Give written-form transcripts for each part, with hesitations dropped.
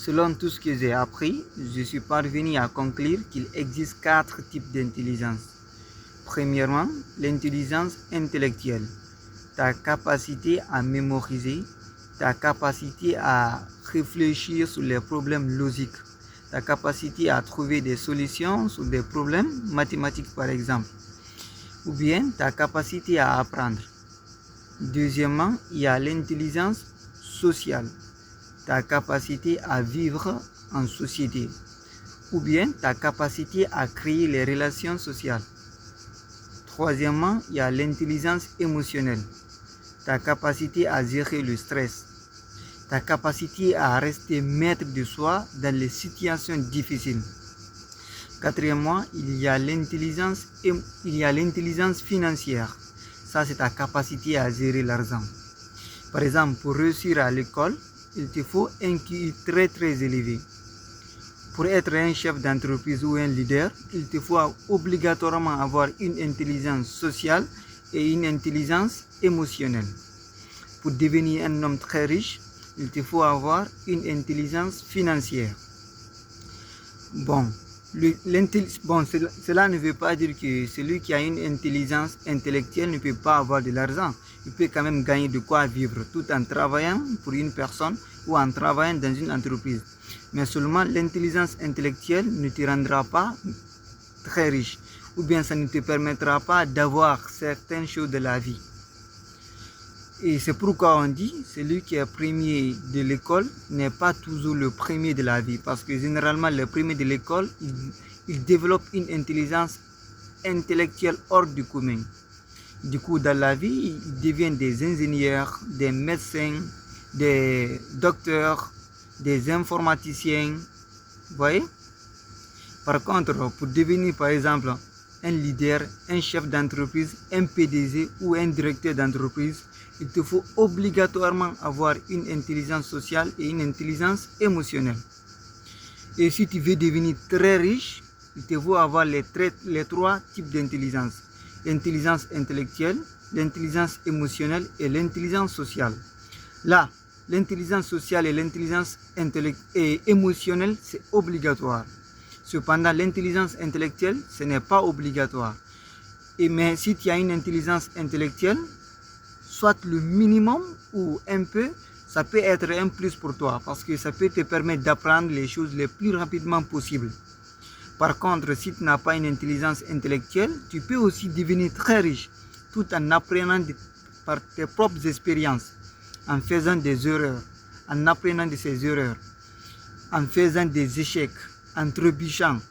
Selon tout ce que j'ai appris, je suis parvenu à conclure qu'il existe 4 types d'intelligence. Premièrement, l'intelligence intellectuelle, ta capacité à mémoriser, ta capacité à réfléchir sur les problèmes logiques, ta capacité à trouver des solutions sur des problèmes mathématiques par exemple, ou bien ta capacité à apprendre. Deuxièmement, il y a l'intelligence sociale, ta capacité à vivre en société, ou bien ta capacité à créer les relations sociales. Troisièmement, il y a l'intelligence émotionnelle, ta capacité à gérer le stress, ta capacité à rester maître de soi dans les situations difficiles. Quatrièmement, il y a l'intelligence financière. Ça, c'est ta capacité à gérer l'argent. Par exemple, pour réussir à l'école, il te faut un QI très élevé. Pour être un chef d'entreprise ou un leader, il te faut obligatoirement avoir une intelligence sociale et une intelligence émotionnelle. Pour devenir un homme très riche, il te faut avoir une intelligence financière. Cela ne veut pas dire que celui qui a une intelligence intellectuelle ne peut pas avoir de l'argent. Il peut quand même gagner de quoi vivre tout en travaillant pour une personne ou en travaillant dans une entreprise. Mais seulement l'intelligence intellectuelle ne te rendra pas très riche, ou bien ça ne te permettra pas d'avoir certaines choses de la vie. Et c'est pourquoi on dit celui qui est premier de l'école n'est pas toujours le premier de la vie. Parce que généralement, le premier de l'école, il développe une intelligence intellectuelle hors du commun. Du coup, dans la vie, ils deviennent des ingénieurs, des médecins, des docteurs, des informaticiens. Vous voyez? Par contre, pour devenir par exemple un leader, un chef d'entreprise, un PDG ou un directeur d'entreprise, il te faut obligatoirement avoir une intelligence sociale et une intelligence émotionnelle. Et si tu veux devenir très riche, il te faut avoir les 3 types d'intelligence. L'intelligence intellectuelle, l'intelligence émotionnelle et l'intelligence sociale. Là, l'intelligence sociale et l'intelligence émotionnelle, c'est obligatoire. Cependant, l'intelligence intellectuelle, ce n'est pas obligatoire. Mais si tu as une intelligence intellectuelle, soit le minimum ou un peu, ça peut être un plus pour toi parce que ça peut te permettre d'apprendre les choses les plus rapidement possible. Par contre, si tu n'as pas une intelligence intellectuelle, tu peux aussi devenir très riche tout en apprenant par tes propres expériences, en faisant des erreurs, en apprenant de ces erreurs, en faisant des échecs, en trébuchant.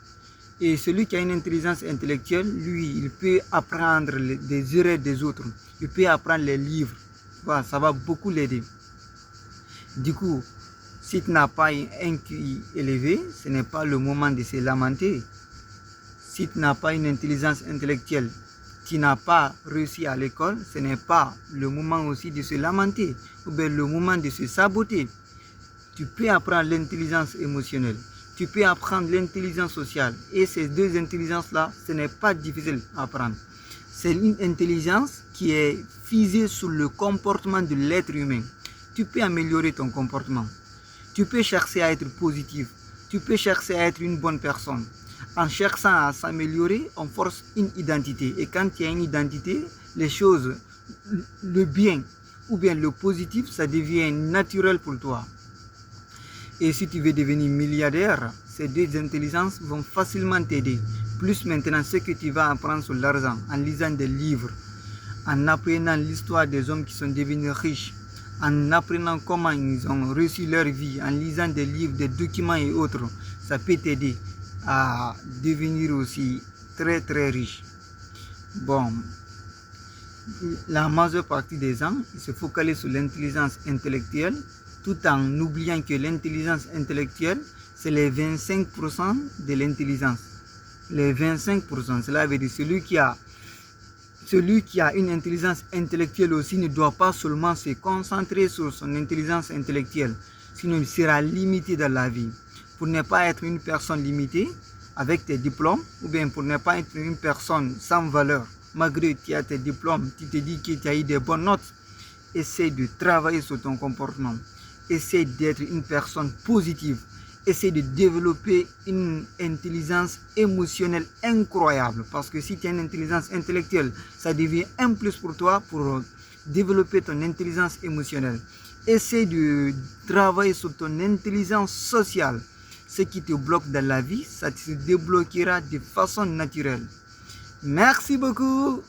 Et celui qui a une intelligence intellectuelle, lui, il peut apprendre des erreurs des autres. Il peut apprendre les livres. Voilà, ça va beaucoup l'aider. Du coup, si tu n'as pas un QI élevé, ce n'est pas le moment de se lamenter. Si tu n'as pas une intelligence intellectuelle, tu n'as pas réussi à l'école, ce n'est pas le moment aussi de se lamenter ou bien le moment de se saboter. Tu peux apprendre l'intelligence émotionnelle. Tu peux apprendre l'intelligence sociale. Et ces 2 intelligences-là, ce n'est pas difficile à apprendre. C'est une intelligence qui est fixée sur le comportement de l'être humain. Tu peux améliorer ton comportement. Tu peux chercher à être positif. Tu peux chercher à être une bonne personne. En cherchant à s'améliorer, on force une identité. Et quand il y a une identité, les choses, le bien ou bien le positif, ça devient naturel pour toi. Et si tu veux devenir milliardaire, ces 2 intelligences vont facilement t'aider. Plus maintenant ce que tu vas apprendre sur l'argent, en lisant des livres, en apprenant l'histoire des hommes qui sont devenus riches, en apprenant comment ils ont réussi leur vie, en lisant des livres, des documents et autres, ça peut t'aider à devenir aussi très riche. Bon, la majeure partie des gens se focalisent sur l'intelligence intellectuelle, tout en oubliant que l'intelligence intellectuelle, c'est les 25% de l'intelligence. Les 25%, cela veut dire celui qui a une intelligence intellectuelle aussi ne doit pas seulement se concentrer sur son intelligence intellectuelle, sinon il sera limité dans la vie. Pour ne pas être une personne limitée avec tes diplômes, ou bien pour ne pas être une personne sans valeur, malgré que tu as tes diplômes, tu te dis que tu as eu des bonnes notes, essaie de travailler sur ton comportement. Essaie d'être une personne positive. essaie de développer une intelligence émotionnelle incroyable. Parce que si tu as une intelligence intellectuelle, ça devient un plus pour toi pour développer ton intelligence émotionnelle. Essaie de travailler sur ton intelligence sociale. Ce qui te bloque dans la vie, ça se débloquera de façon naturelle. Merci beaucoup.